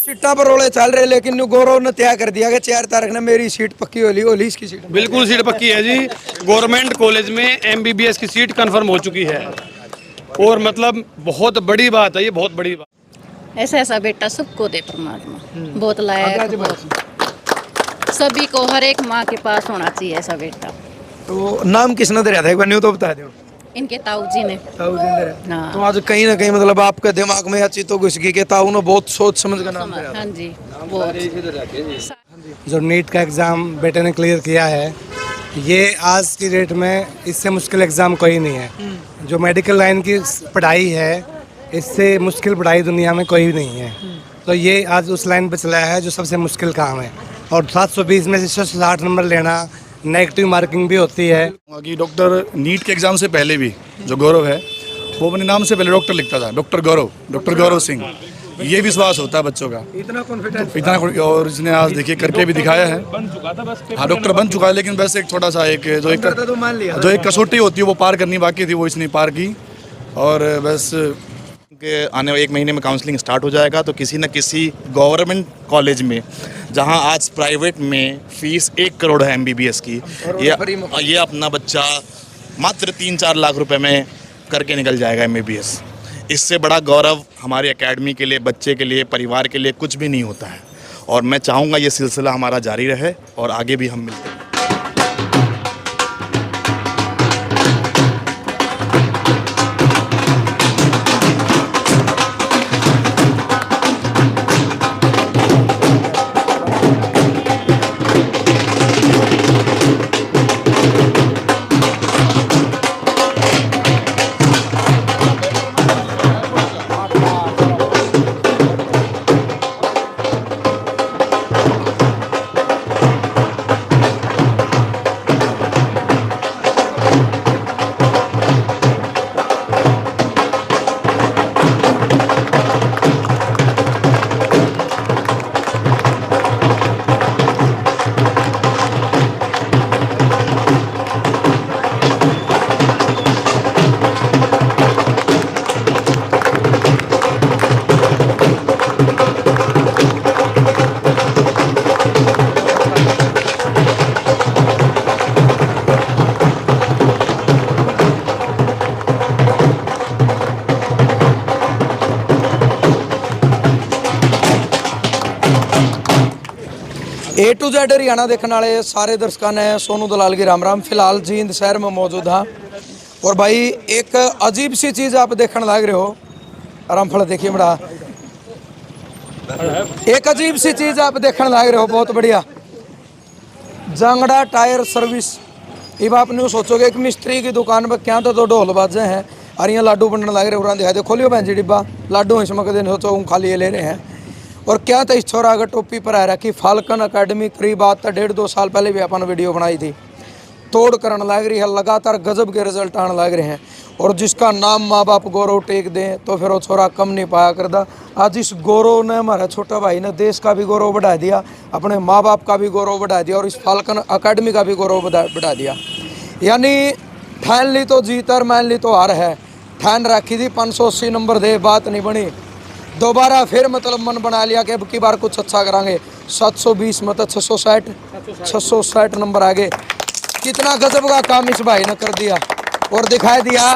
सीटा पर रोले चल रहे, लेकिन न्यू गौरव ने तय कर दिया कि 4 तारीख ने मेरी सीट पक्की होली होली इसकी सीट। बिल्कुल सीट पक्की है जी। गवर्नमेंट कॉलेज में एमबीबीएस की सीट कंफर्म हो चुकी है और मतलब बहुत बड़ी बात है ये, बहुत बड़ी बात। ऐसा ऐसा बेटा सबको दे परमात्मा, बहुत लायक, बहुत सभी को, हर एक माँ के पास होना चाहिए ऐसा बेटा। तो नाम किसने दे रहा था एक बार न्यू तो बता दो। इनके ताऊ जी ने। हाँ। तो आज कहीं ना कहीं मतलब आपके दिमाग में अच्छी तो घुस गई कि ताऊ ने बहुत सोच समझ कर नाम दिया। हाँ जी, बहुत। जो नीट का एग्ज़ाम बेटे ने क्लियर किया है, ये आज की डेट में इससे मुश्किल एग्ज़ाम कोई नहीं है। जो मेडिकल लाइन की पढ़ाई है, इससे मुश्किल पढ़ाई दुनिया में कोई नहीं है। तो ये आज उस लाइन पर चला है जो सबसे मुश्किल काम है। और 720 में से 160 नंबर लेना, नेगेटिव मार्किंग भी होती है। कि डॉक्टर नीट के एग्ज़ाम से पहले भी जो गौरव है वो अपने नाम से पहले डॉक्टर लिखता था, डॉक्टर गौरव सिंह। ये विश्वास होता है बच्चों का, इतना कॉन्फिडेंस, इतना। और इसने आज देखिए करके भी दिखाया है। हाँ, डॉक्टर बन चुका है, लेकिन बस एक थोड़ा सा जो एक कसौटी होती है वो पार करनी बाकी थी, वो इसने पार की। और बस के आने वाले 1 महीने में काउंसलिंग स्टार्ट हो जाएगा, तो किसी न किसी गवर्नमेंट कॉलेज में, जहां आज प्राइवेट में फीस 1 करोड़ है एमबीबीएस की, ये अपना बच्चा मात्र 3-4 लाख रुपए में करके निकल जाएगा एमबीबीएस। इससे बड़ा गौरव हमारी एकेडमी के लिए, बच्चे के लिए, परिवार के लिए कुछ भी नहीं होता है। और मैं चाहूँगा ये सिलसिला हमारा जारी रहे और आगे भी हम मिलते हैं। A to Z हरियाणा देखने वाले सारे दर्शकों ने सोनू दलाल की राम राम। फिलहाल जींद शहर में मौजूद हाँ, और भाई एक अजीब सी चीज़ आप देखने लग रहे हो। रामफल देखिए बड़ा, एक अजीब सी चीज़ आप देखने लग रहे हो, बहुत बढ़िया। Jangra tyre service. अब आप न्यू सोचोगे एक मिस्त्री की दुकान पर क्या तो ढोल बाजे हैं और यहाँ लाडू बनने लग रहे हो। दिखा दे, खोलियो बहन जी डिब्बा, लाडू इसमें कदे सोचो खाली ये ले रहे हैं। और क्या था इस छोरा अगर टोपी पर आ रखी फाल्कन अकेडमी, करीब आज तक 1.5-2 साल पहले भी अपन वीडियो बनाई थी। तोड़ करने लग रही है, लगातार गजब के रिजल्ट आने लग रहे हैं। और जिसका नाम माँ बाप गौरव टेक दें तो फिर वो छोरा कम नहीं पाया करता। आज इस गौरव ने, हमारा छोटा भाई ने, देश का भी गौरव बढ़ा दिया, अपने माँ बाप का भी गौरव बढ़ा दिया और इस फाल्कन अकेडमी का भी गौरव बढ़ा दिया। यानी ठान ली तो जीत और मान ली तो हार है। ठान रखी थी 580 नंबर दे, बात नहीं बनी। दोबारा फिर मतलब मन बना लिया कि अब की बार कुछ अच्छा करांगे। 720 मतलब 660 नंबर आ गए। कितना गजब का काम इस भाई ने कर दिया और दिखाई दिया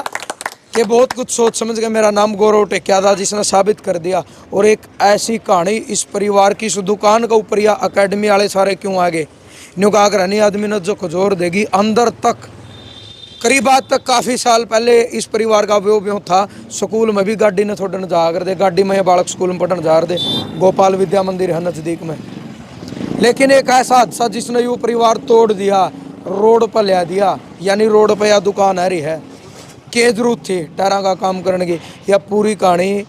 कि बहुत कुछ सोच समझ के मेरा नाम गौरव टेकिया था, जिसने साबित कर दिया। और एक ऐसी कहानी इस परिवार की, इस दुकान के ऊपर या अकेडमी वाले सारे क्यों आगे न्यू का नहीं आदमी ने जो खजोर देगी अंदर तक। करीब आज तक काफ़ी साल पहले इस परिवार का व्यो था। स्कूल में भी गाड़ी ने छोड़ने जा कर दे, गाड़ी में बालक स्कूल में पढ़ने जा रहे थे, गोपाल विद्या मंदिर है नज़दीक में। लेकिन एक ऐसा हादसा जिसने यूँ परिवार तोड़ दिया, रोड पर ले दिया। यानी रोड पर या दुकान आ रही है, क्या जरूरत थी टायरा का काम करने की। या पूरी कहानी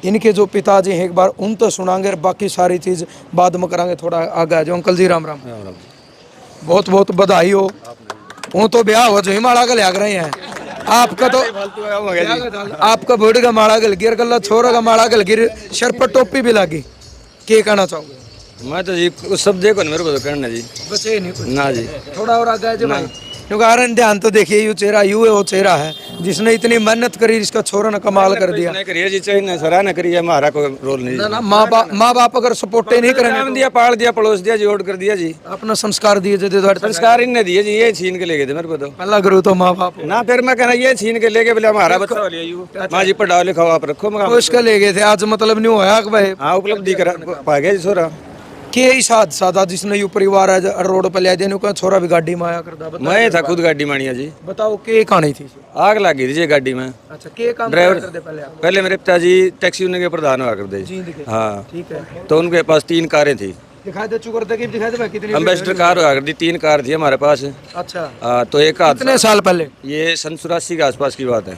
इनके जो पिताजी हैं एक बार उन तो सुनाएंगे, बाकी सारी चीज़ बाद में करांगे। थोड़ा आगे आ जाओ। अंकल जी राम राम। बहुत बहुत बधाई हो। वो तो ब्याह हो जो हिमालय का लिया रहे हैं आपका, तो आपका बूढ़ी का माड़ा गल गिर गला, छोरा का माड़ा गल गिर, सर पर टोपी भी लगी। क्या कहना चाहोगे? मैं तो जी कुछ सब देखो ना, मेरे को तो करना जी बस ये नहीं कुछ ना जी। थोड़ा और आगे जी भाई। कारण ध्यान तो देखिए यू चेहरा यू है वो चेहरा है जिसने इतनी मेहनत करी, इसका छोरा ने कमाल कर दिया। करिए जी, चाहिए सराह न करिए, हमारा कोई रोल नहीं। ना ना माँ बाप अगर सपोर्ट ही नहीं काम करेंगे दिया, पाल दिया, पड़ोस दिया, जोड़ कर दिया जी। अपना संस्कार दिए थे संस्कार इनने दिए जी, ये छीन के ले गए थे मेरे को तो। पहला गुरु तो माँ बाप ना फिर मैं कहना ये छीन के ले गए, बोले हमारा बच्चा हो लिया यू, माँ जी पढ़ाओ लिखाओ आप रखो, मैं तो इसका ले गए थे। आज मतलब नहीं होया कि भाई हाँ उपलब्धि करा पा गया जी छोरा। के ही हादसा था जिसने यू परिवार आज रोड पर ले दिया, का छोरा भी गाड़ी में आया करता। मैं था खुद गाड़ी मानिया जी, बताओ के कहानी थी। आग लग गई थी जी गाड़ी में। अच्छा के काम ड्राइवर करते पहले आप? पहले मेरे पिताजी टैक्सी यूनियन के प्रधान हुआ करते जी। जी हाँ, ठीक है। तो उनके पास 3 कारें थी, दिखाई दे चुकर थे कि दिखाई दे कितनी एम्बेसडर कार हुआ करती, 3 कार थी हमारे पास। अच्छा हाँ, तो एक हादसा, कितने साल पहले? ये सन 84 के आसपास की बात है।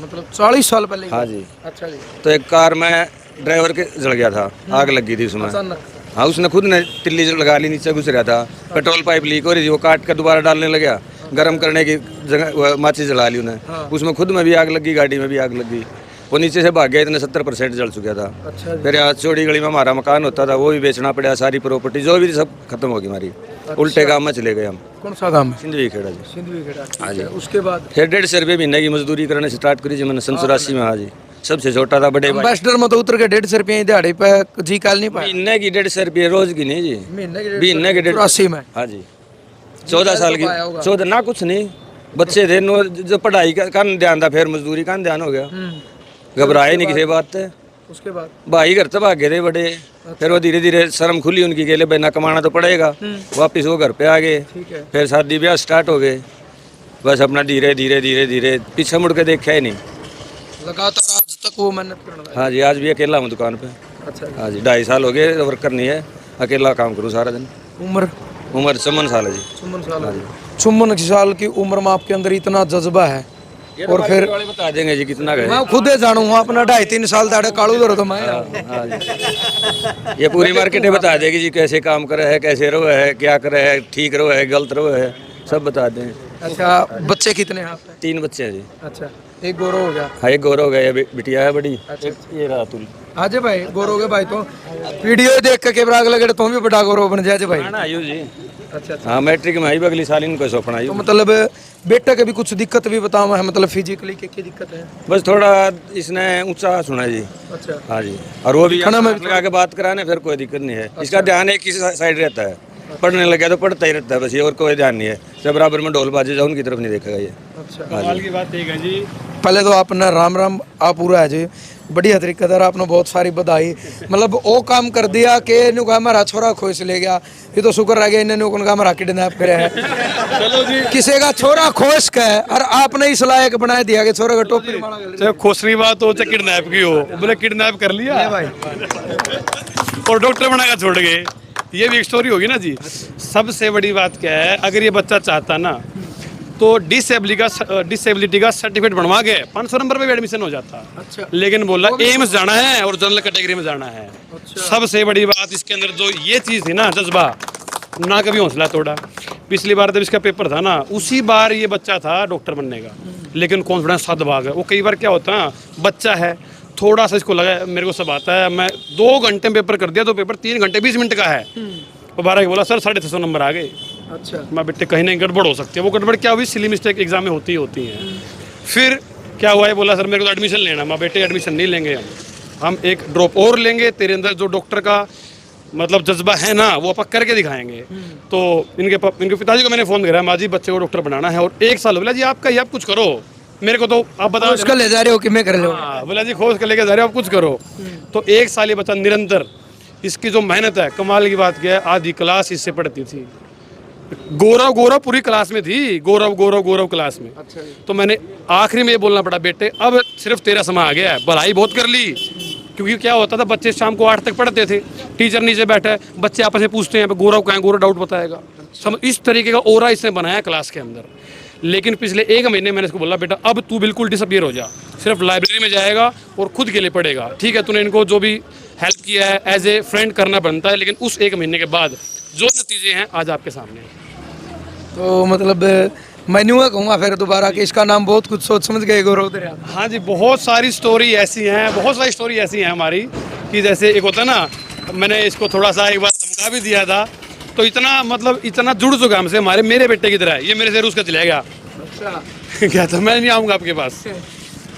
मतलब 40 साल पहले? हाँ जी। अच्छा जी। तो एक कार में ड्राइवर के जल गया था, आग लग गई थी उसमें। अचानक हाँ, उसने खुद ने तिल्ली लगा ली, नीचे घुस रहा था, पेट्रोल पाइप लीक हो रही थी, वो काट कर दोबारा डालने लगा, गर्म करने की जगह माचिस जला ली उन्हें। उसमें खुद में भी आग लगी, गाड़ी में भी आग लगी, वो नीचे से भाग गया, इतने 70% जल चुका था। अच्छा फिर यहाँ चौड़ी गली में हमारा मकान होता था, वो भी बेचना पड़ा, सारी प्रॉपर्टी जो भी थी सब खत्म हो गई हमारी। उल्टे गाँव में चले गए हम, कौन सा काम है? सिंधवी खेड़ा जी। सिंधवी खेड़ा। हाँ जी। उसके बाद फिर 150 रुपये महीने की मजदूरी करने स्टार्ट करी जी मैंने सन 84 में। हाँ जी, सबसे छोटा था, बड़े भाई। एम्बेसडर में तो उतर के 150 रुपये दिहाड़ी पे जी काल नहीं पाया। महीने की 150 रुपये, रोज की नहीं जी, महीने महीने की 84 में। हाँ जी, 14 साल की, 14 ना कुछ नहीं, बच्चे थे जो पढ़ाई का ध्यान था, फिर मजदूरी का ध्यान हो गया, घबराए नहीं किसी बात से। उसके बाद भाई घर तो भाग गए थे बड़े, फिर वो धीरे धीरे शर्म खुली उनकी, के लिए भाई ना कमाना तो पड़ेगा, वापिस वो घर पे आ गए। ठीक है। फिर शादी ब्याह स्टार्ट हो गए, बस अपना धीरे धीरे धीरे धीरे पीछे मुड़ के देखा ही नहीं। लगातार आज तक वो मेहनत करना है। हाँ जी, आज भी अकेला हूँ दुकान पे। अच्छा। हाँ जी, 2.5 साल हो गए, वर्क करनी है, अकेला काम करूँ सारा दिन। उम्र उम्र 54 साल है जी। 54 साल की उम्र में आपके अंदर इतना जज्बा है, और फिर वाले बता देंगे जी कितना गए। मैं खुद जानूंगा अपना 2.5-3 साल दाड़े कालू दरो तो मैं हाँ जी, ये पूरी मार्केट बता देगी जी, कैसे काम करे है, कैसे रो है, क्या करे है, ठीक रो है, गलत रो है, सब बता दें। अच्छा, बच्चे कितने हैं आपके? 3 बच्चे हैं जी। अच्छा, एक गौरव हो गया। हाँ, एक गौरव हो गया, बिटिया है बड़ी। ये रहा अतुल। आज भाई गौरव के भाई तो वीडियो देख के कैमरा लगे तो भी बड़ा गौरव बन जाए भाई। हाँ आयु जी। अच्छा। हाँ, मैट्रिक में आई, अगली साल इनको सौंपना आयु। तो मतलब बेटा के भी कुछ दिक्कत भी बताओ है, मतलब फिजिकली क्या दिक्कत है? बस थोड़ा इसने ऊंचा सुना है जी। अच्छा। हाँ जी, और वो भी लगा के बात कराने, फिर कोई दिक्कत नहीं है। इसका ध्यान एक ही साइड रहता है, पढ़ने लगा तो पढ़ता ही रहता है बस, ये और कोई ध्यान नहीं है। जब बराबर में ढोल बाजे जाओ उनकी तरफ नहीं देखेगा ये। अच्छा। कमाल की बात एक है जी, पहले तो आपने राम राम आप पूरा है जी, बढ़िया तरीके से आपने बहुत सारी बधाई, मतलब वो काम कर दिया कि इन्हों का हमारा छोरा खोज ले गया, ये तो शुक्र रह गया इन्होंने उनका हमारा किडनैप करे है। चलो जी, किसी का छोरा खोज के और आपने इस लायक बना दिया कि छोरा का टोपी चाहे खोसरी बात हो चाहे किडनैप की हो, बोले किडनैप कर लिया भाई और डॉक्टर बनाकर छोड़ गए, ये भी एक स्टोरी होगी ना जी। सबसे बड़ी बात क्या है, अगर ये बच्चा चाहता ना तो डिसेबिलिटी का सर्टिफिकेट बनवा के 500 नंबर पे भी एडमिशन हो जाता। अच्छा। लेकिन बोला एम्स जाना है और जनरल कैटेगरी में जाना है। अच्छा। सबसे बड़ी बात इसके अंदर जो ये चीज़ थी ना, जज्बा, ना कभी हौसला तोड़ा। पिछली बार जब इसका पेपर था ना, उसी बार ये बच्चा था डॉक्टर बनने का, लेकिन कॉन्फिडेंस सदभाग है। वो कई बार क्या होता है, बच्चा है थोड़ा सा इसको लगा मेरे को सब आता है, मैं 2 घंटे में पेपर कर दिया तो पेपर 3 घंटे 20 मिनट का है। तो 12 बोला सर 650 नंबर आ गए। अच्छा। मैं बेटे कहीं नहीं गड़बड़ हो सकती है, वो गड़बड़ क्या हुई, सिली मिस्टेक एग्जाम में होती हैं। फिर क्या हुआ है, बोला सर मेरे को तो एडमिशन लेना। मैं बेटे एडमिशन नहीं लेंगे, हम एक ड्रॉप और लेंगे, तेरे अंदर जो डॉक्टर का मतलब जज्बा है ना वो अपन करके दिखाएंगे। तो इनके पिताजी को मैंने फ़ोन करा, माँ जी बच्चे को डॉक्टर बनाना है और 1 साल। बोला जी आपका ही, आप कुछ करो, मेरे को तो आप बताओ उसका ले जा रहे हो कि मैं कर लो। हाँ, बोला जी खोज कर लेके जा रहे हो, आप कुछ करो। तो 1 साल ये बच्चा निरंतर, इसकी जो मेहनत है, कमाल की बात क्या है, आधी क्लास इससे पढ़ती थी। गौरव पूरी क्लास में थी, गौरव क्लास में। अच्छा। तो मैंने आखिरी में ये बोलना पड़ा, बेटे अब सिर्फ तेरा समय आ गया है, पढ़ाई बहुत कर ली। क्योंकि क्या होता था, बच्चे शाम को 8 तक पढ़ते थे, टीचर नीचे बैठा है, बच्चे आपस में पूछते हैं गौरव कहाँ है, गौरव डाउट बताएगा। इस तरीके का ओरा इसने बनाया क्लास के अंदर। लेकिन पिछले 1 महीने मैंने इसको बोला, बेटा अब तू बिल्कुल डिसअपियर हो जा, सिर्फ लाइब्रेरी में जाएगा और खुद के लिए पढ़ेगा। ठीक है, तूने इनको जो भी हेल्प किया है एज ए फ्रेंड करना बनता है, लेकिन उस 1 महीने के बाद जो नतीजे हैं आज आपके सामने हैं। तो मतलब मैं न्यू कहूँगा फिर दोबारा कि इसका नाम बहुत कुछ सोच समझ गए गौरव दरिया। हाँ जी, बहुत सारी स्टोरी ऐसी हैं हमारी कि जैसे एक होता है ना, मैंने इसको थोड़ा सा एक बार धमका भी दिया था तो इतना मतलब इतना जुड़ चुका हमसे, हमारे मेरे बेटे की तरह है। ये मेरे से रूस का चला गया, क्या था मैं नहीं आऊँगा आपके पास।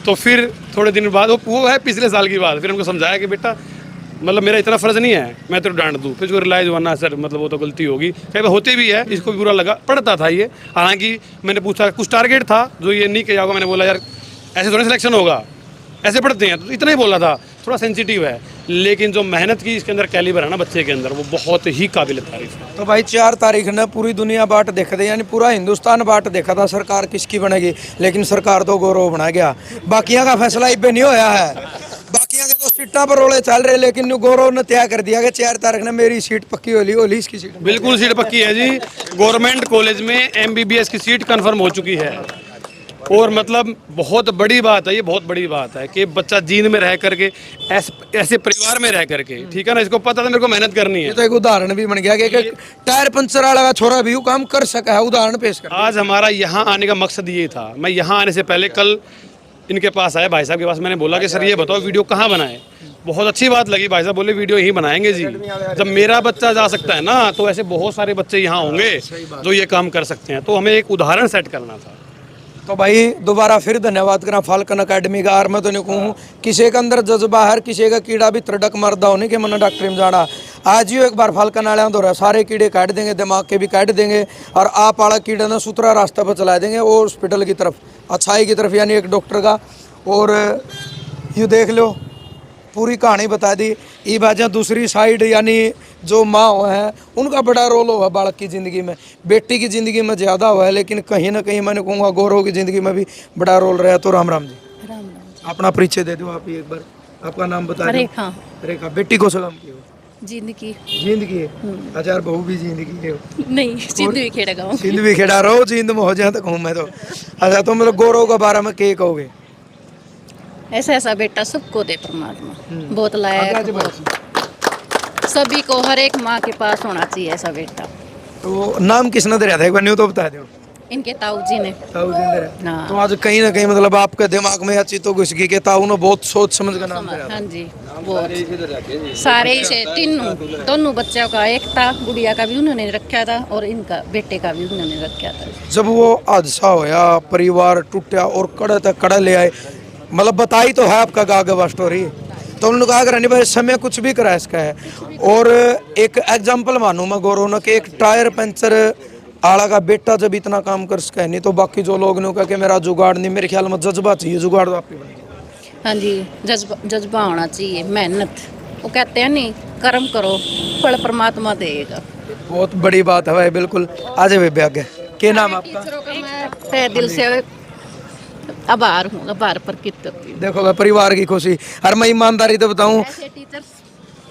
तो फिर थोड़े दिन बाद वो है पिछले साल की बात, फिर हमको समझाया कि बेटा मतलब मेरा इतना फ़र्ज़ नहीं है मैं तेरे डांट दूँ। फिर जो रिलाइज हुआ ना सर मतलब वो तो गलती होगी, कई बार होते भी है, इसको भी बुरा लगा, पढ़ता था ये। हालांकि मैंने पूछा कुछ टारगेट था जो ये नहीं किया होगा, मैंने बोला यार ऐसे थोड़ा सिलेक्शन होगा, ऐसे पढ़ते हैं, तो इतना ही बोला था। थोड़ा सेंसिटिव है, लेकिन जो मेहनत की इसके अंदर कैलिबर है ना बच्चे के अंदर, वो बहुत ही काबिल तारीफ है। तो भाई 4 तारीख ने पूरी दुनिया बाट देखा था, यानी पूरा हिंदुस्तान बाट देखा था सरकार किसकी बनेगी, लेकिन सरकार तो गौरव बना गया। बाकियों का फैसला इब नहीं होया है, बाकियों के तो सीटा पर रोले चल रहे, लेकिन गौरव ने तय कर दिया कि 4 तारीख ने मेरी सीट पक्की होली होली इसकी सीट। बिल्कुल सीट पक्की है जी, गवर्नमेंट कॉलेज में MBBS की सीट कंफर्म हो चुकी है। और मतलब बहुत बड़ी बात है, ये बहुत बड़ी बात है कि बच्चा जींद में रह करके ऐसे परिवार में रह करके, ठीक है ना, इसको पता था मेरे को मेहनत करनी है। ये तो एक उदाहरण भी बन गया कि एक टायर पंचर वाला का छोरा भी वो काम कर सका है, उदाहरण पेश कर। आज हमारा यहाँ आने का मकसद ये था। मैं यहाँ आने से पहले कल इनके पास आया, भाई साहब के पास, मैंने बोला कि सर ये बताओ वीडियो कहाँ बनाए। बहुत अच्छी बात लगी, भाई साहब बोले वीडियो यहीं बनाएंगे जी। जब मेरा बच्चा जा सकता है ना, तो ऐसे बहुत सारे बच्चे यहाँ होंगे जो ये काम कर सकते हैं, तो हमें एक उदाहरण सेट करना था। तो भाई दोबारा फिर धन्यवाद करा फाल्कन अकेडमी का। और मैं तो नहीं कहूँ किसी के अंदर जज्बा है, किसी का कीड़ा भी तड़क मरदा होने के मन डॉक्टर में जाना। आज ही एक बार फाल्कन वाले दो सारे कीड़े काट देंगे, दिमाग के भी काट देंगे, और आप वाला कीड़ा ना सुथरा रास्ता पर चला देंगे और हॉस्पिटल की तरफ, अच्छाई की तरफ, यानी एक डॉक्टर का। और ये देख लो पूरी कहानी बता दी। ये बाजा दूसरी साइड, यानी जो माँ हुआ है उनका बड़ा रोल हुआ बालक की ज़िंदगी में, बेटी की ज़िंदगी में ज़्यादा हुआ है, लेकिन कहीं ना कहीं मैंने कहूँगा गौरव की ज़िंदगी में भी बड़ा रोल रहा। तो राम राम जी, राम राम। अपना परिचय दे दो आप ही एक बार, आपका नाम बता दो। रेखा। रेखा, बेटी को सलाम किया जिंदगी जिंदगी है। अच्छा यार बहू भी जिंदगी है, नहीं सिंध भी खेड़ा गाँव। सिंध भी खेड़ा रहो, जिंद में हो जाए तक हूँ मैं तो। अच्छा तो मतलब गौरव के बारे में क्या कहोगे? ऐसा ऐसा बेटा सबको दे परमात्मा, बहुत लायक, बहुत सभी को, हर एक माँ के पास होना चाहिए ऐसा बेटा। तो नाम किसने दे रहा था एक बार न्यू तो बता दो। इनके ताऊ जी ने। ताऊ जी ने दे रहा। हाँ। तो आज कहीं ना कहीं मतलब आपके दिमाग में अच्छी तो घुस गई कि ताऊ ने बहुत सोच समझ का नाम दे रहा था। हाँ जी, बहुत सारे ही से तीनों दोनों बच्चों का, एक था गुड़िया का भी उन्होंने रखा था और इनका बेटे का भी उन्होंने रखा था। जब वो हादसा होया, परिवार टूटा और कड़े तक कड़े ले आए, मतलब बताई तो है आपका गागवा स्टोरी, तो उन्होंने कहा अगर नहीं भाई समय कुछ भी करा इसका है। और एक एग्जाम्पल मानूँ मैं गौरव ने कि एक टायर पंचर आला का बेटा जब इतना काम कर सका है, नहीं तो बाकी जो लोग ने कहा कि मेरा जुगाड़ नहीं, मेरे ख्याल में जज्बा चाहिए, जुगाड़ तो आपकी बनेगी। हाँ जी, जज्बा होना चाहिए, मेहनत। वो कहते हैं नहीं, कर्म करो फल परमात्मा देगा। बहुत बड़ी बात है भाई, बिल्कुल। आज बेबे आगे क्या नाम आपका? टीचरों का मैं तहे दिल से आभार हूँ, आभार प्रकट करती हूँ। देखो भाई परिवार की खुशी, और मैं ईमानदारी तो बताऊं, ऐसे टीचर्स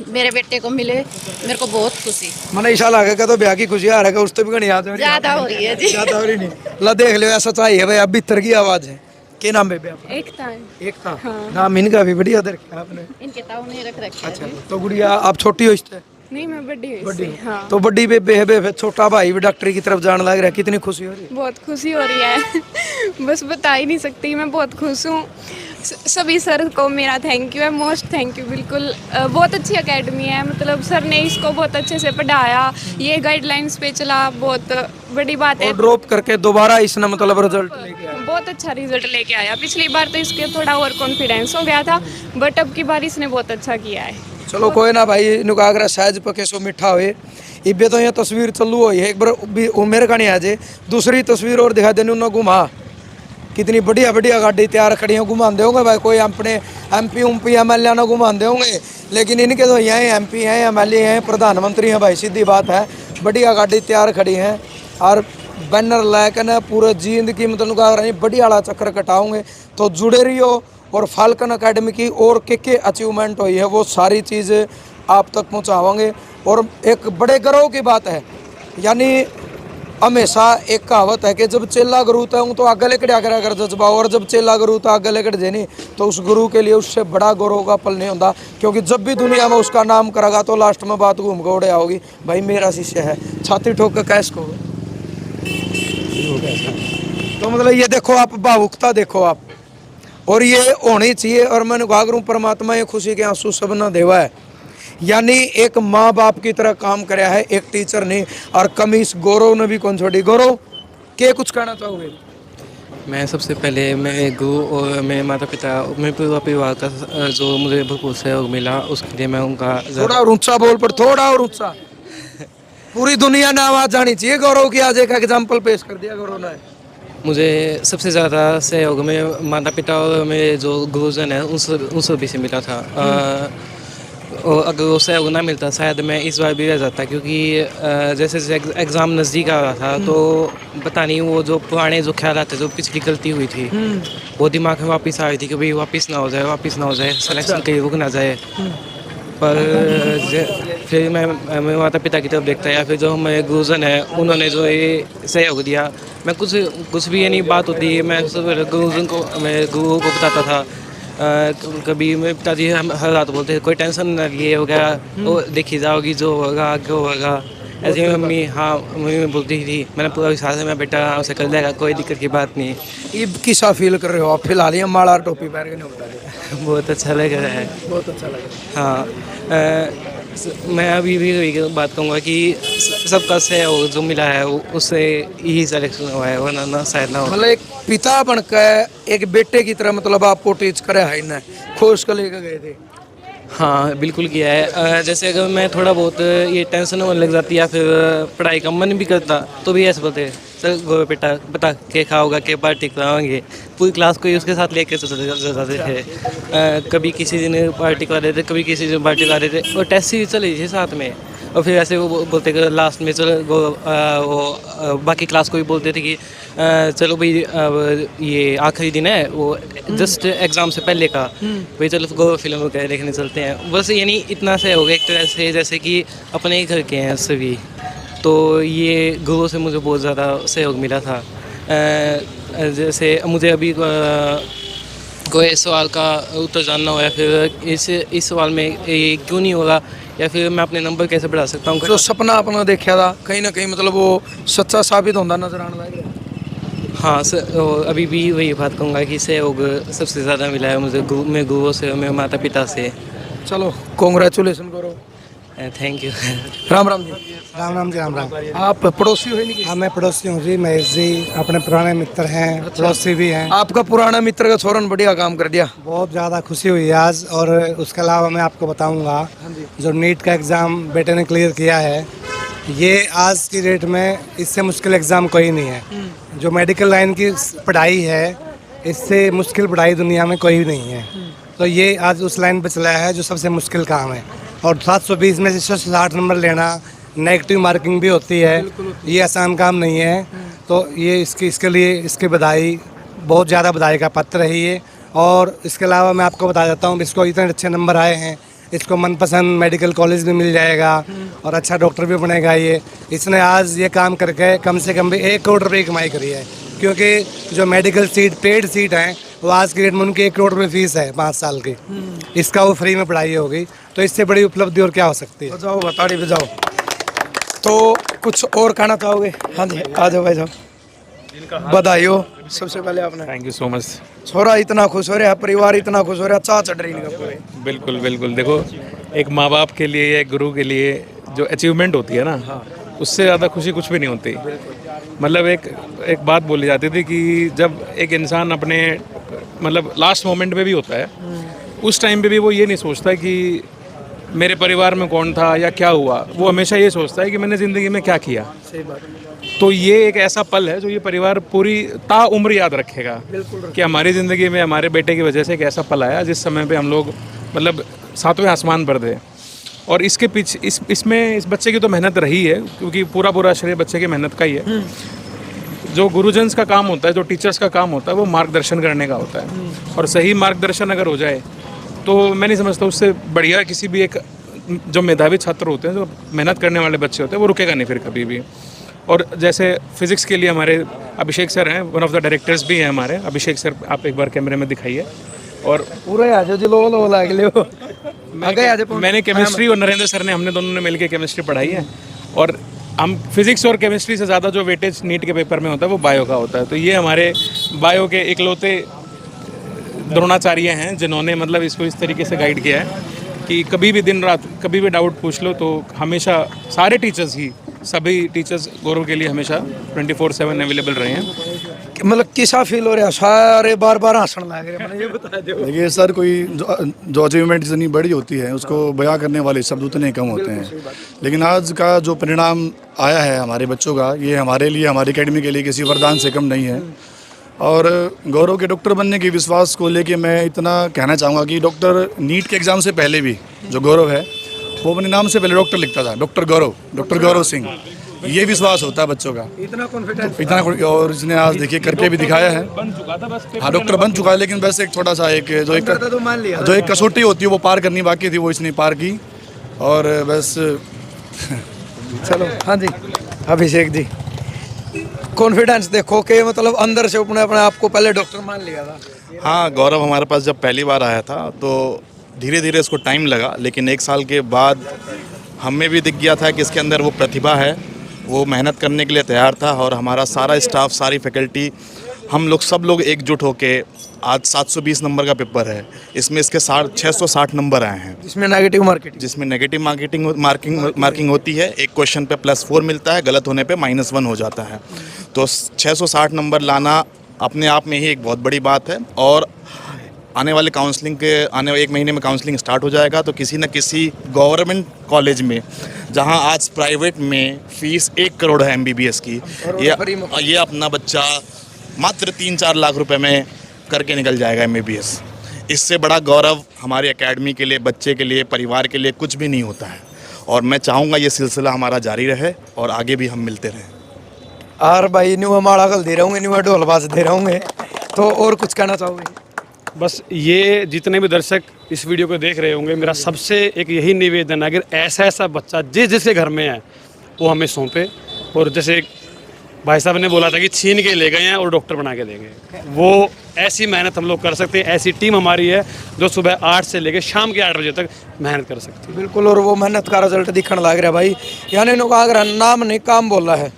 मेरे बेटे को मिले, मेरे को बहुत खुशी मैंने ईशा लगा के तो ब्याह की खुशी आ रहा है, उस तो भी घनी याद ज्यादा हो रही है जी। ज्यादा हो रही नहीं। ला देख लो ऐसा चाहिए भाई, अब भीतर की आवाज है। क्या नाम बेबे आपका? एकता है। एकता। नाम इनका भी बढ़िया दे रखा आपने। इनके ताऊ ने रख रखा है। अच्छा तो गुड़िया आप छोटी हो इससे? नहीं मैं बड़ी हुई बड़ी इससे, हाँ। तो बड़ी बेबे है, बेबे छोटा भाई भी डॉक्टरी की तरफ जाने लग रहा है, कितनी खुशी हो रही है? बहुत खुशी हो रही है बस बता ही नहीं सकती, मैं बहुत खुश हूँ। सभी सर को मेरा थैंक यू है, मोस्ट थैंक यू। बिल्कुल बहुत अच्छी एकेडमी है, मतलब सर ने इसको बहुत अच्छे से पढ़ाया, ये गाइडलाइंस पे चला, बहुत बड़ी बात है। और ड्रॉप करके दोबारा इसने मतलब रिजल्ट लेके आया। बहुत अच्छा रिजल्ट लेके आया। पिछली बार तो इसके थोड़ा और कॉन्फिडेंस हो गया था, बट अब की बार इसने बहुत अच्छा किया है। चलो कोई ना भाई, इनको आगरा सहज पके सो मिठा हुए। इबे तो ये तस्वीर चलू हुई है, एक बार भी मेरे का नहीं आ जाए, दूसरी तस्वीर और दिखा देने उन्होंने घुमा, कितनी बढ़िया बढ़िया गाड़ी तैयार खड़ी हैं, घुमाते होंगे भाई, कोई अपने MP उम्पी MLA ना घुमाते होंगे, लेकिन इनके तो यहाँ MP हैं, MLA हैं, प्रधानमंत्री हैं भाई, सीधी बात है। बढ़िया गाड़ी तैयार खड़ी हैं और बैनर लेकर ना पूरे जींद की मतलब नहीं बढ़िया वाला चक्कर कटाओगे। तो जुड़े रहियो, और फाल्कन अकेडमी की और के अचीवमेंट हुई है वो सारी चीज़ आप तक पहुँचाओगे। और एक बड़े गर्व की बात है, यानी हमेशा एक कहावत है कि जब चेला गुरु होता हूँ तो आगे लेकर आकर अगर जज्बा, और जब चेला गुरु तो आगे लेकर देनी, तो उस गुरु के लिए उससे बड़ा गौरव का पल नहीं होता, क्योंकि जब भी दुनिया में उसका नाम करेगा तो लास्ट में बात घूम गौड़े आओगी, भाई मेरा शिष्य है, छाती ठोक कर कैस को। तो मतलब ये देखो आप, भावुकता देखो आप, और ये होनी चाहिए। और मैंने कहा करूँ परमात्मा ये खुशी के आंसू सब ना देवा है, यानी एक माँ बाप की तरह काम कराया है, एक टीचर ने। और कमीज गौरव ने भी कौन छोड़ी। गौरव के कुछ कहना चाहोगे? मैं सबसे पहले मैं गुरु और मेरे माता पिता, मेरे पूरा परिवार का जो मुझे भरपूर सहयोग मिला उसके लिए मैं उनका थोड़ा और ऊंचा बोल, पर थोड़ा और ऊंचा। पूरी दुनिया ने आवाज जानी चाहिए गौरव की। आज एक एग्जाम्पल पेश कर दिया गौरव ने। मुझे सबसे ज़्यादा सहयोग मेरे माता पिता और मेरे जो गुरुजन हैं उन सभी से मिला था। और अगर वो सहयोग ना मिलता शायद मैं इस बार भी रह जाता, क्योंकि जैसे जैसे एग्ज़ाम नज़दीक आ रहा था तो पता नहीं वो जो पुराने जो ख्याल आते जो पिछली गलती हुई थी वो दिमाग में वापस आ रही थी कि भाई वापस ना हो जाए सिलेक्शन कहीं रुक ना जाए। पर फिर मैं मेरे माता पिता की तरफ देखता या फिर जो मेरे गुरुजन हैं उन्होंने जो ये सहयोग दिया। मैं कुछ भी ये नहीं बात होती है मैं सब गुरुजन को मेरे गुरु को बताता था। कभी मेरे पिताजी हम हर रात बोलते थे कोई टेंशन न लिए वगैरह, वो देखी जाओगी जो होगा क्यों होगा। ऐसे ही मम्मी बोलती थी, मैंने पूरा विश्वास है मैं बेटा उसे कर लेगा, कोई दिक्कत की बात नहीं। ईद किसा फील कर रहे हो आप? फिलहाल ये माला और टोपी पहन के नहीं होता है। बहुत अच्छा लग रहा है। बहुत अच्छा लगा। हाँ मैं अभी भी वही बात कहूँगा कि सबका सहयोग जो मिला है उससे यही सिलेक्शन हुआ है, वरना ना शायद ना हो। मतलब एक पिता बनकर एक बेटे की तरह मतलब आपको टीच करे है इन्हें, खोज कर लेकर गए थे। हाँ बिल्कुल किया है। जैसे अगर मैं थोड़ा बहुत ये टेंशन होने लग जाती या फिर पढ़ाई का मन भी करता तो भी ऐसे बोलते चल गो बेटा बता के खाओगा के पार्टी कराएंगे, पूरी क्लास को ही उसके साथ लेके जाते थे। कभी किसी दिन पार्टी करा देते कभी किसी दिन पार्टी करा देते और टेस्ट ही चले थे साथ में। और फिर ऐसे वो बोलते कि लास्ट में चलो वो बाकी क्लास को भी बोलते थे कि चलो भाई अब ये आखिरी दिन है वो जस्ट एग्ज़ाम से पहले का, भाई चलो गो फिल्म वगैरह देखने चलते हैं। बस यानी इतना से हो गया एक तरह से जैसे कि अपने ही घर के हैं सभी। तो ये गुरु से मुझे बहुत ज़्यादा सहयोग मिला था। जैसे मुझे अभी कोई सवाल का उत्तर जानना हो या फिर इस सवाल में ये क्यों नहीं होगा या फिर मैं अपने नंबर कैसे बढ़ा सकता हूँ, जो सपना अपना देखा था कहीं ना कहीं मतलब वो सच्चा साबित होता नजर आने लगा। हाँ अभी भी वही बात कहूँगा कि सहयोग सबसे ज़्यादा मिला है मुझे मेरे गुरुओं से, मेरे माता पिता से। चलो कॉन्ग्रेचुलेसन करो। Thank you. राम राम जी। राम राम जी राम राम। आप पड़ोसी हो नहीं? हाँ मैं पड़ोसी हूँ जी, महेश जी अपने पुराने मित्र हैं, पड़ोसी भी हैं। आपका पुराना मित्र का छोरन बढ़िया काम कर दिया, बहुत ज़्यादा खुशी हुई आज। और उसके अलावा मैं आपको बताऊंगा जो नीट का एग्ज़ाम बेटे ने क्लियर किया है ये आज की डेट में इससे मुश्किल एग्ज़ाम कोई नहीं है। जो मेडिकल लाइन की पढ़ाई है इससे मुश्किल पढ़ाई दुनिया में कोई नहीं है। तो ये आज उस लाइन पर चला है जो सबसे मुश्किल काम है। और 720 में से 60 नंबर लेना, नेगेटिव मार्किंग भी होती है, ये आसान काम नहीं है। तो ये इसके लिए इसकी बधाई, बहुत ज़्यादा बधाई का पात्र है ये। और इसके अलावा मैं आपको बता देता हूँ इसको इतने अच्छे नंबर आए हैं, इसको मनपसंद मेडिकल कॉलेज भी मिल जाएगा और अच्छा डॉक्टर भी बनेगा। ये इसने आज ये काम करके कम से कम भी 1 करोड़ रुपये की कमाई करी है, क्योंकि जो मेडिकल सीट पेड सीट हैं वो आज की डेट में उनकी 1 करोड़ रुपये फीस है 5 साल की, इसका वो फ्री में पढ़ाई होगी। तो इससे बड़ी उपलब्धि और क्या हो सकती है। बजाओ बताड़ी बजाओ। तो कुछ और कहना चाहोगे? हाँ जी आ जाओ भाई साहब। बधाई हो सबसे पहले आपने। Thank you so much. छोरा इतना खुश हो रहा है, परिवार इतना खुश हो रहा है, चाह चढ़ रही है पूरे। बिल्कुल बिल्कुल। देखो एक माँ बाप के लिए एक गुरु के लिए जो अचीवमेंट होती है ना उससे ज़्यादा खुशी कुछ भी नहीं होती। मतलब एक बात बोली जाती थी कि जब एक इंसान अपने मतलब लास्ट मोमेंट में भी होता है उस टाइम पे भी वो ये नहीं सोचता कि मेरे परिवार में कौन था या क्या हुआ, वो हमेशा ये सोचता है कि मैंने ज़िंदगी में क्या किया। सही बात। तो ये एक ऐसा पल है जो ये परिवार पूरी ताउम्र याद रखेगा कि हमारी ज़िंदगी में हमारे बेटे की वजह से एक ऐसा पल आया जिस समय पे हम लोग मतलब 7वें आसमान पर थे। और इसके पीछे इसमें इस बच्चे की तो मेहनत रही है, क्योंकि पूरा श्रेय बच्चे की मेहनत का ही है। जो गुरुजन्स का काम होता है, जो टीचर्स का काम होता है, वो मार्गदर्शन करने का होता है। और सही मार्गदर्शन अगर हो जाए तो मैं नहीं समझता उससे बढ़िया किसी भी एक जो मेधावी छात्र होते हैं, जो मेहनत करने वाले बच्चे होते हैं, वो रुकेगा नहीं फिर कभी भी। और जैसे फिज़िक्स के लिए हमारे अभिषेक सर हैं, वन ऑफ द डायरेक्टर्स भी हैं हमारे। अभिषेक सर आप एक बार कैमरे में दिखाइए। और पूरे आ जाओ जी, लो लाग लियो। मैंने केमिस्ट्री और नरेंद्र सर ने हमने दोनों ने मिलकर केमिस्ट्री पढ़ाई है। और हम फिज़िक्स और केमिस्ट्री से ज़्यादा जो वेटेज नीट के पेपर में होता है वो बायो का होता है। तो ये हमारे बायो के इकलौते द्रोणाचार्य हैं जिन्होंने मतलब इसको इस तरीके से गाइड किया है। कि कभी भी दिन रात कभी भी डाउट पूछ लो तो हमेशा सारे टीचर्स ही सभी टीचर्स गौरव के लिए हमेशा 24/7 अवेलेबल रहे हैं। मतलब किसा फील हो रहा है? सारे बार बार हंसने लग रहे हैं, मैंने ये बता दो। देखिए सर, कोई जो अचीवमेंट जितनी बड़ी होती है उसको बयां करने वाले शब्द उतने कम होते हैं, लेकिन आज का जो परिणाम आया है हमारे बच्चों का, ये हमारे लिए, हमारी एकेडमी के लिए किसी वरदान से कम नहीं है। और गौरव के डॉक्टर बनने के विश्वास को लेके मैं इतना कहना चाहूँगा कि डॉक्टर नीट के एग्ज़ाम से पहले भी जो गौरव है वो अपने नाम से पहले डॉक्टर लिखता था, डॉक्टर गौरव सिंह। ये विश्वास होता है बच्चों का, इतना कॉन्फिडेंस, और इसने आज देखिए करके भी दिखाया है। हाँ, डॉक्टर बन चुका है, लेकिन बस एक थोड़ा सा जो एक कसौटी होती है वो पार करनी बाकी थी, वो इसने पार की। और बस चलो। हाँ जी अभिषेक जी, कॉन्फिडेंस देखो कि मतलब अंदर से अपने आप को पहले डॉक्टर मान लिया था। हाँ, गौरव हमारे पास जब पहली बार आया था तो धीरे धीरे इसको टाइम लगा, लेकिन 1 साल के बाद हमें भी दिख गया था कि इसके अंदर वो प्रतिभा है, वो मेहनत करने के लिए तैयार था। और हमारा सारा स्टाफ, सारी फैकल्टी, हम लोग सब लोग एकजुट होके आज 720 नंबर का पेपर है, इसमें इसके 660 नंबर आए हैं, जिसमें नेगेटिव मार्किंग होती है। एक क्वेश्चन पे +4 मिलता है, गलत होने पे -1 हो जाता है। तो 660 नंबर लाना अपने आप में ही एक बहुत बड़ी बात है। और आने वाले 1 महीने में काउंसलिंग स्टार्ट हो जाएगा, तो किसी न किसी गवर्नमेंट कॉलेज में, जहां आज प्राइवेट में फ़ीस 1 करोड़ है MBBS की, ये अपना बच्चा मात्र 3-4 लाख रुपए में करके निकल जाएगा MBBS। इससे बड़ा गौरव हमारी एकेडमी के लिए, बच्चे के लिए, परिवार के लिए कुछ भी नहीं होता है। और मैं चाहूँगा ये सिलसिला हमारा जारी रहे और आगे भी हम मिलते रहें। और भाई न्यू माड़ा गल दे रहूँगे, न्यू ढोलबाज दे रहूँगे, तो और कुछ कहना चाहोगे? बस ये जितने भी दर्शक इस वीडियो को देख रहे होंगे, मेरा सबसे एक यही निवेदन है, अगर ऐसा बच्चा जिसके घर में है वो हमें सौंपे। और जैसे भाई साहब ने बोला था कि छीन के ले गए हैं और डॉक्टर बना के देंगे, वो ऐसी मेहनत हम लोग कर सकते हैं। ऐसी टीम हमारी है जो सुबह 8 से लेकर शाम के 8 बजे तक मेहनत कर सकती है। बिल्कुल, और वो मेहनत का रिजल्ट दिखने लग रहा है भाई। यानी इन्होंने अगर नाम नहीं काम बोला है,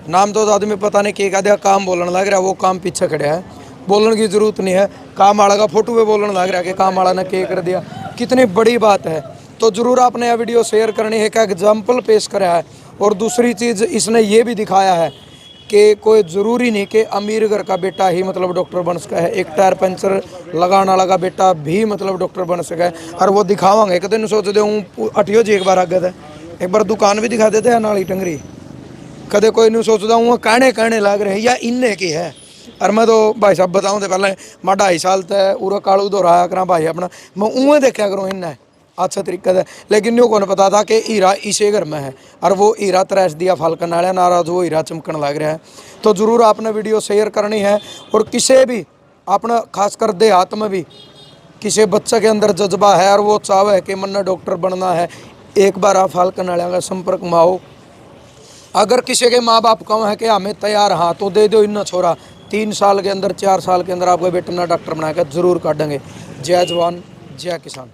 नाम तो आदमी पता नहीं क्या दिया, काम बोलने लग रहा है, वो काम पीछे खड़े है, बोलने की ज़रूरत नहीं है। काम वाला का फोटो पे बोलने लग रहा है कि काम वाला ने क्या कर दिया, कितनी बड़ी बात है। तो ज़रूर आपने यह वीडियो शेयर करनी है, क्या एग्जाम्पल पेश करा है। और दूसरी चीज़ इसने ये भी दिखाया है कि कोई ज़रूरी नहीं कि अमीर घर का बेटा ही मतलब डॉक्टर बन सका है, एक टायर पंचर लगाने वाला का बेटा भी मतलब डॉक्टर बन सका है। और वो दिखावांगे कदे नहीं सोचते हूँ अटियो जी एक बार आगे थे, एक बार दुकान भी दिखा देते हैं नाली टंगरी, कदे कोई नहीं सोचता हूँ कहने लग रहे हैं या इन्ने की है। और मैं तो भाई साहब बताऊँ तो पहले मैं 2.5 साल तक पूरा कालू दोहराया करा भाई अपना, मैं उवें देखा करूँ इन्हें अच्छा तरीके से। लेकिन न्यू को पता था कि हीरा इसे घर में है, और वो हीरा त्रैस दिया फालकन वाले नाराज, वो हीरा चमकन लग रहा है। तो ज़रूर आपने वीडियो शेयर करनी है। और किसी भी अपना खासकर देहात में भी किसी बच्चे के अंदर जज्बा है और वो चाहे कि मन डॉक्टर बनना है, एक बार आप फालकन वाले का संपर्क में आओ। अगर किसी के माँ बाप कम है कि हमें तैयार, हाँ तो दे दो इन्ना छोरा, 3 साल के अंदर 4 साल के अंदर आपका बेटा ना डॉक्टर बनाकर ज़रूर काटेंगे। जय जवान जय किसान।